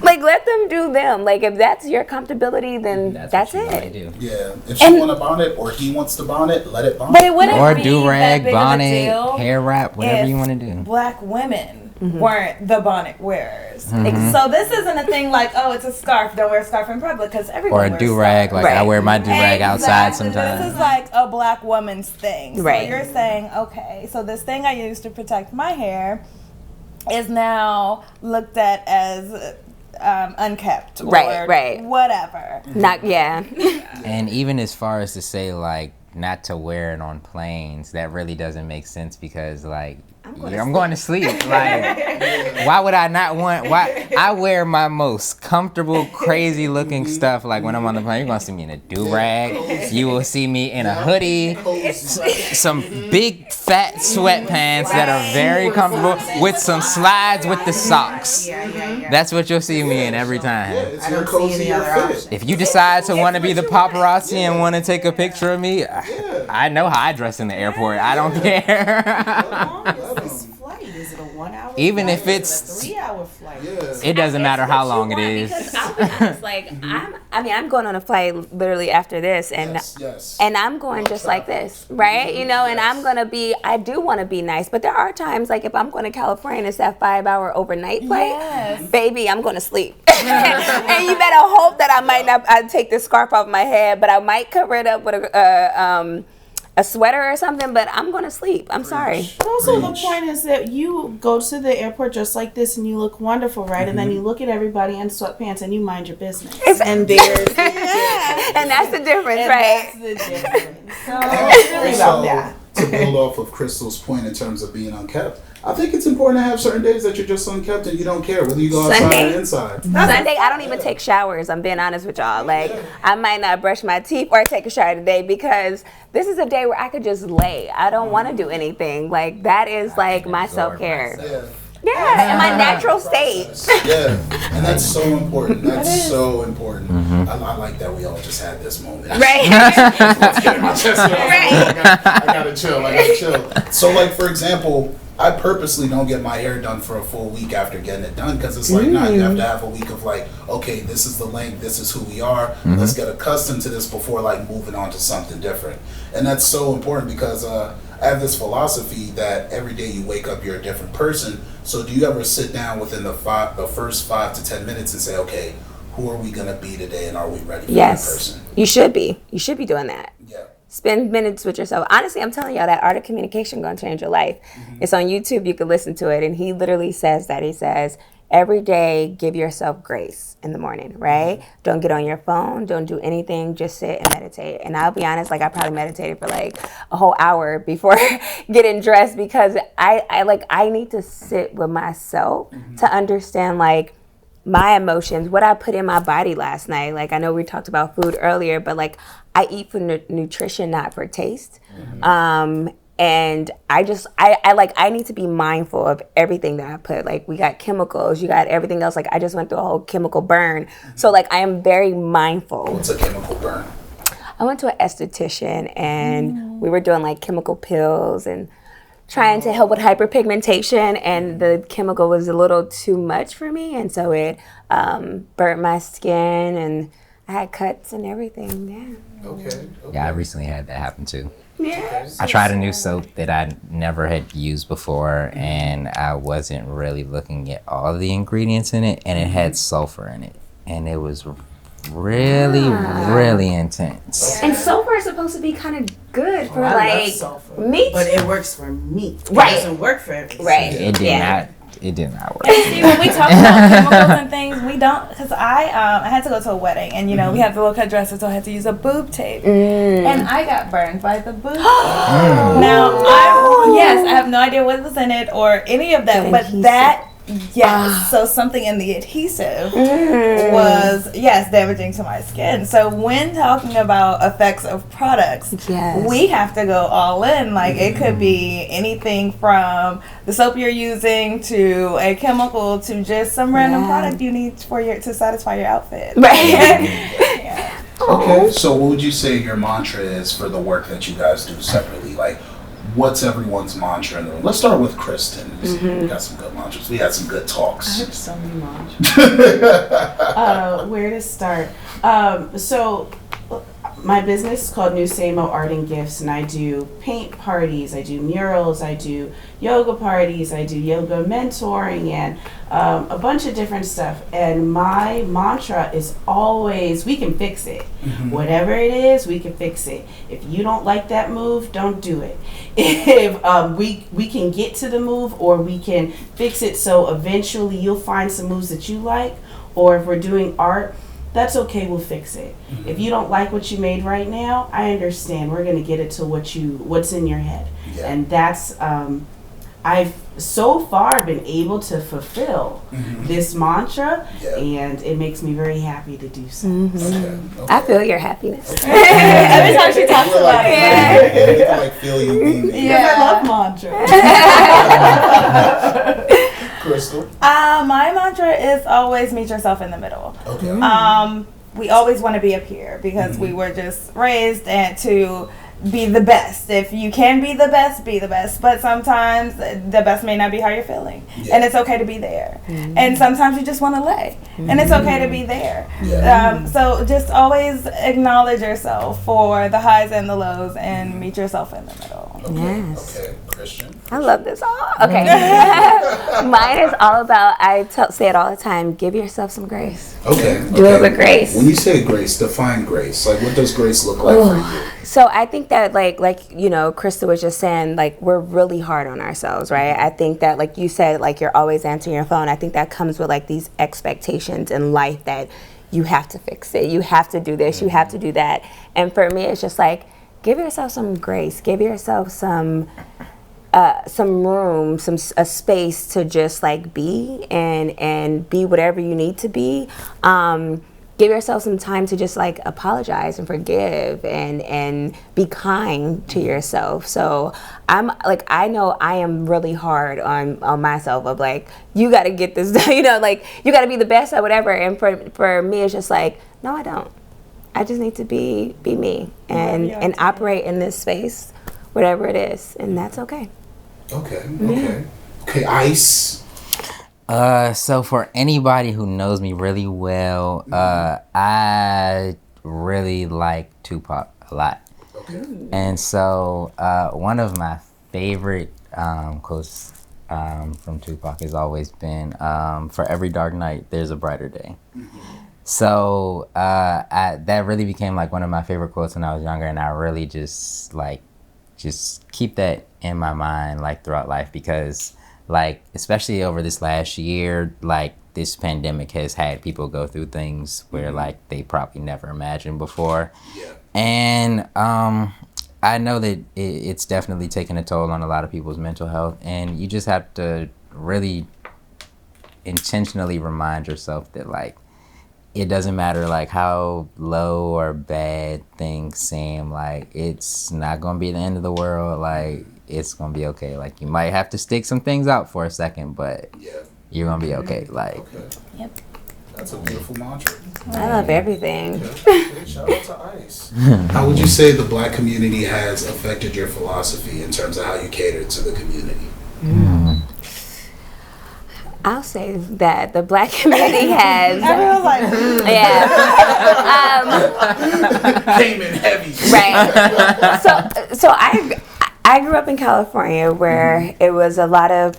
Like, let them do them. Like, if that's your comfortability, then that's it. Do. Yeah. If she want to bonnet or he wants to bonnet, let it bonnet. But it wouldn't or be do-rag, that big bonnet, of a deal hair wrap, whatever if you want to do. Black women weren't the bonnet wearers. So this isn't a thing like, oh, it's a scarf, don't wear a scarf in public, because everyone Or a wears do-rag, scarves. like I wear my do-rag outside sometimes. This is like a black woman's thing. So Right. you're saying, okay, so this thing I used to protect my hair is now looked at as unkept or right. whatever. Not, And even as far as to say, like, not to wear it on planes, that really doesn't make sense because, like, I'm going to sleep. Like, why would I not want? Why I wear my most comfortable, crazy looking stuff. Like when I'm on the plane, you're gonna see me in a do rag. You will see me in a hoodie, some big fat sweatpants that are very comfortable with some slides with the socks. That's what you'll see me in every time. It's your cozy outfit. If you decide to want to be the paparazzi and want to take a picture of me, I know how I dress in the airport. I don't care. This flight, is it a 1 hour Even flight? if it's Is it a 3 hour flight? It doesn't matter how long it Because is. I'll be honest, like I'm going on a flight literally after this, and and I'm going just like this, right? You know, and I do want to be nice, but there are times like if I'm going to California and it's that 5-hour overnight flight, baby, I'm going to sleep, and you better hope that I take the scarf off my head, but I might cover it up with a sweater or something, but I'm going to sleep. I'm sorry. But also the point is that you go to the airport just like this and you look wonderful, right? And then you look at everybody in sweatpants and you mind your business. And there's and that's the difference, right? That's the difference. So it's really about that. To build off of Crystal's point in terms of being unkept, I think it's important to have certain days that you're just unkept and you don't care whether you go outside or inside. Sunday, I don't even take showers. I'm being honest with y'all. Like, I might not brush my teeth or take a shower today because this is a day where I could just lay. I don't want to do anything. Like, that is like my self-care. Yeah, in my natural state. Yeah, and that's so important. That's so important. I like that we all just had this moment. Right. Let's get in my chest. I gotta chill. So, like, for example, I purposely don't get my hair done for a full week after getting it done because it's like, nah, you have to have a week of like, okay, this is the length, this is who we are. Let's get accustomed to this before like moving on to something different. And that's so important because I have this philosophy that every day you wake up, you're a different person. So do you ever sit down within the first 5 to 10 minutes and say, okay, who are we gonna be today, and are we ready for that person? You should be. You should be doing that. Yeah. Spend minutes with yourself. Honestly, I'm telling y'all that art of communication gonna change your life. It's on YouTube. You can listen to it, and he literally says that. He says, every day, give yourself grace in the morning, right? Don't get on your phone. Don't do anything. Just sit and meditate. And I'll be honest, like I probably meditated for like a whole hour before getting dressed because I need to sit with myself to understand like my emotions, what I put in my body last night. Like I know we talked about food earlier, but like I eat for nutrition, not for taste. And I need to be mindful of everything that I put. Like we got chemicals, you got everything else. Like I just went through a whole chemical burn. So like I am very mindful. What's a chemical burn? I went to an esthetician and we were doing like chemical pills and trying to help with hyperpigmentation, and the chemical was a little too much for me, and so it burnt my skin and I had cuts and everything. Yeah. Okay. Yeah, I recently had that happen too. Yeah. I tried a new soap that I never had used before, and I wasn't really looking at all the ingredients in it, and it had sulfur in it, and it was really intense. And sulfur is supposed to be kind of good for like meat, but it works for meat. Right. It doesn't work for everything. Right. It did not work. See, when we talk about chemicals and things, we don't, because I had to go to a wedding, and you know we have the low-cut dresses, so I had to use a boob tape, and I got burned by the boob tape. Now, I have no idea what was in it or any of that, but that. So something in the adhesive was damaging to my skin. So when talking about effects of products, we have to go all in. Like it could be anything from the soap you're using to a chemical to just some random product you need to satisfy your outfit. Okay, so what would you say your mantra is for the work that you guys do separately? Like, what's everyone's mantra in the room? Let's start with Kristen. We got some good mantras. We had some good talks. I have so many mantras. Where to start? So my business is called New Samo Art and Gifts, and I do paint parties, I do murals, I do yoga parties, I do yoga mentoring, and a bunch of different stuff. And my mantra is always, we can fix it. Whatever it is, we can fix it. If you don't like that move, don't do it. If we can get to the move, or we can fix it so eventually you'll find some moves that you like, or if we're doing art, that's okay, we'll fix it. If you don't like what you made right now, I understand. We're gonna get it to what's in your head. And that's I've so far been able to fulfill this mantra, and it makes me very happy to do so. Okay. I feel your happiness. Every time she talks about it. You can like feel you being there. Yeah. I love mantra. Crystal. My mantra is always meet yourself in the middle. Okay. We always want to be a peer because we were just raised and to be the best. If you can be the best, be the best. But sometimes the best may not be how you're feeling. And it's okay to be there. And sometimes you just want to lay. And it's okay to be there. So just always acknowledge yourself for the highs and the lows and meet yourself in the middle. Yes. Okay, Christian. I love this. Oh, okay. Mine is all about, say it all the time, give yourself some grace. Okay. Do it with grace. When you say grace, define grace. Like, what does grace look like for you? So I think that like Krista was just saying, like, we're really hard on ourselves, right? I think that, like you said, like, you're always answering your phone. I think that comes with like these expectations in life that you have to fix it, you have to do this, you have to do that. And for me, it's just like, give yourself some grace, give yourself some room, a space to just like be and be whatever you need to be. Give yourself some time to just like apologize and forgive and be kind to yourself. So I'm like, I know I am really hard on myself of like, you got to get this done, like you got to be the best at whatever. And for me, it's just like, no, I don't. I just need to be me and operate in this space, whatever it is, and that's okay. Okay, Ice. So for anybody who knows me really well, I really like Tupac a lot. Okay. And so one of my favorite quotes from Tupac has always been, for every dark night, there's a brighter day. So that really became like one of my favorite quotes when I was younger, and I really just keep that in my mind like throughout life, because like especially over this last year, like this pandemic has had people go through things where like they probably never imagined before. And I know that it's definitely taken a toll on a lot of people's mental health, and you just have to really intentionally remind yourself that like it doesn't matter like how low or bad things seem, like it's not gonna be the end of the world. Like it's gonna be okay. Like you might have to stick some things out for a second, but you're gonna be okay. Like That's a beautiful mantra. I love everything. Okay, shout out to Ice. How would you say the Black community has affected your philosophy in terms of how you cater to the community? I'll say that the Black community has. Everyone's like, Came in heavy. Right. So I grew up in California where it was a lot of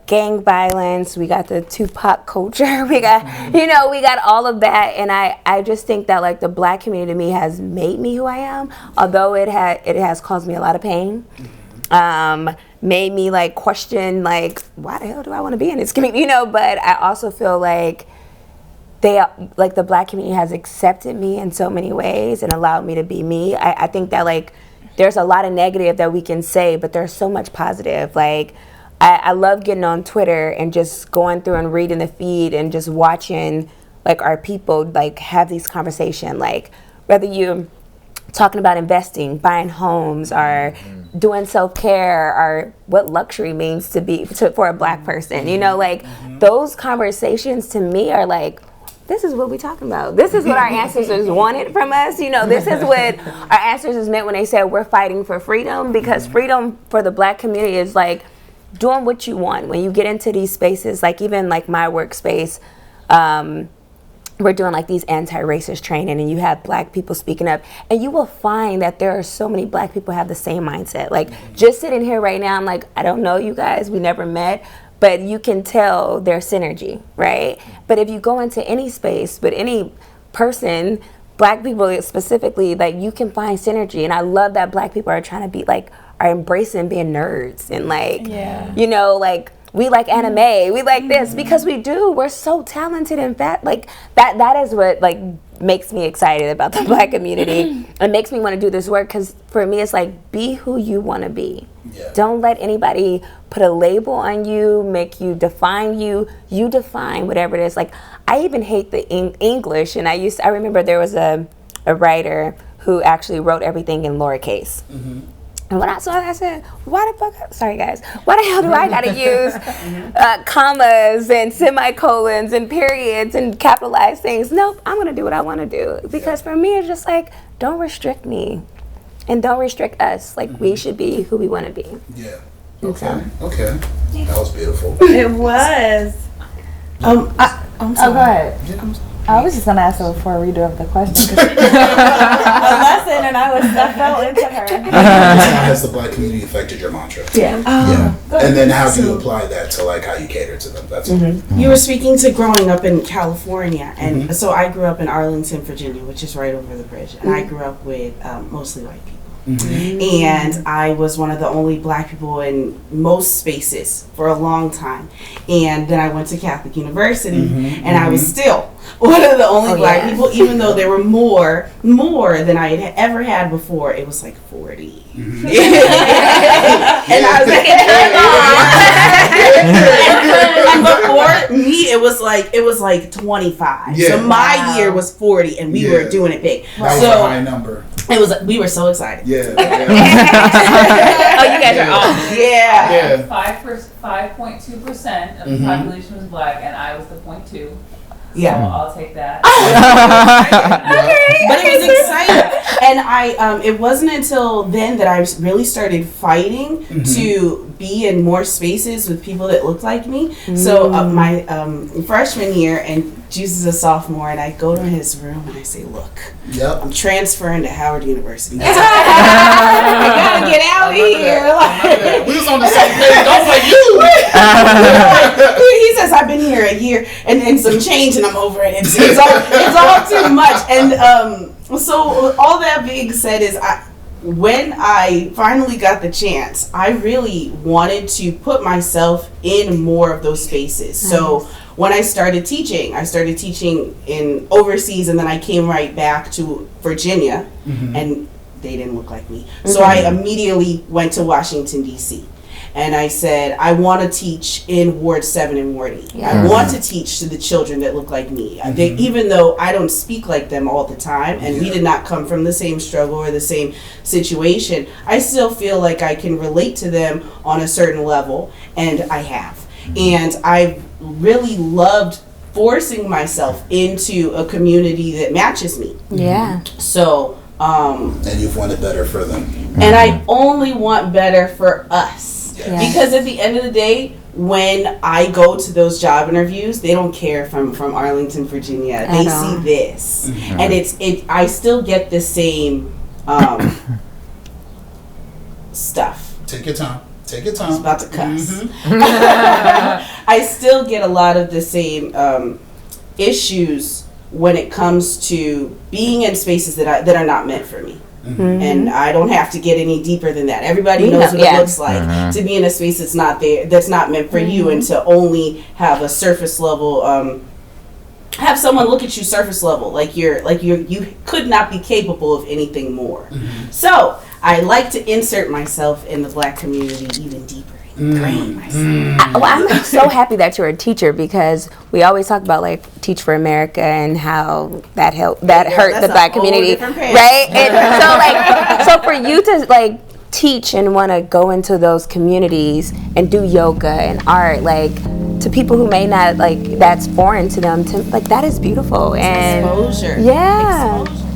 gang violence. We got the Tupac culture. We got all of that. And I just think that like the Black community to me has made me who I am, although it has caused me a lot of pain. Made me like question like, why the hell do I want to be in this community? But I also feel like the Black community has accepted me in so many ways and allowed me to be me. I think that like there's a lot of negative that we can say, but there's so much positive. Like I love getting on Twitter and just going through and reading the feed and just watching like our people like have these conversations, like whether you talking about investing, buying homes, or doing self-care, or what luxury means for a Black person. Like those conversations to me are like, this is what we're talking about. This is what our ancestors wanted from us. You know, this is what our ancestors meant when they said we're fighting for freedom, because freedom for the Black community is like doing what you want. When you get into these spaces, like even like my workspace, we're doing like these anti-racist training, and you have Black people speaking up, and you will find that there are so many Black people who have the same mindset. Like just sitting here right now, I'm like, I don't know you guys, we never met, but you can tell their synergy, right? But if you go into any space with any person, Black people specifically, like you can find synergy. And I love that Black people are trying to be like, are embracing being nerds and like, you know, like we like anime, we like this, because we do. We're so talented and fat. Like that is what like makes me excited about the Black community. It makes me want to do this work, because for me it's like, be who you want to be. Don't let anybody put a label on you, make you define you. You define whatever it is. Like I even hate the English, and I remember there was a writer who actually wrote everything in lowercase. And when I saw that, I said, why the fuck, sorry guys, why the hell do I gotta use commas and semicolons and periods and capitalized things? Nope, I'm gonna do what I wanna do. Because for me, it's just like, don't restrict me and don't restrict us. Like we should be who we wanna be. Yeah. Okay. Okay. That was beautiful. It was. I'm sorry. Go ahead. I was just gonna ask her before we redo the question. A lesson, and I fell into her. How has the Black community affected your mantra? Yeah. And then how do you apply that to like how you cater to them? That's You were speaking to growing up in California, and so I grew up in Arlington, Virginia, which is right over the bridge, and I grew up with mostly white people. And I was one of the only Black people in most spaces for a long time. And then I went to Catholic University, and I was still one of the only Black people, even though there were more than I had ever had before. It was like 40. And I was and before me, it was like 25. So my year was 40, and we were doing it big. That was a high number. It was. We were so excited. Oh, you guys are off. 5.2% of the population was Black, and I was the 0.2. Yeah. So I'll take that. But it was exciting, and I it wasn't until then that I really started fighting to be in more spaces with people that looked like me. So my freshman year, and Juice is a sophomore, and I go to his room and I say, "Look, I'm transferring to Howard University. I gotta get out of here." We was on the same page. I was like, you. He says, "I've been here a year and some change, and I'm over it. It's all too much." And so all that being said is, when I finally got the chance, I really wanted to put myself in more of those spaces. So when I started teaching in overseas, and then I came right back to Virginia, and they didn't look like me. So I immediately went to Washington, D.C. And I said, I want to teach in Ward 7 and Ward 8. I want to teach to the children that look like me. They, even though I don't speak like them all the time, and we did not come from the same struggle or the same situation, I still feel like I can relate to them on a certain level, and I have. And I really loved forcing myself into a community that matches me. So, and you've wanted better for them. And I only want better for us. Because at the end of the day, when I go to those job interviews, they don't care if I'm from Arlington, Virginia. They see this. And I still get the same stuff. Take your time. I was about to cuss. I still get a lot of the same issues when it comes to being in spaces that are not meant for me. And I don't have to get any deeper than that. Everybody knows what it looks like to be in a space that's not there, that's not meant for you, and to only have a surface level, have someone look at you surface level, like you could not be capable of anything more. So I like to insert myself in the Black community even deeper. I'm so happy that you're a teacher, because we always talk about like Teach for America and how that hurt the Black community, right? And so for you to teach and want to go into those communities and do yoga and art, like, to people who may not, like, that's foreign to them, to, like, that is beautiful. And Exposure. yeah. Exposure.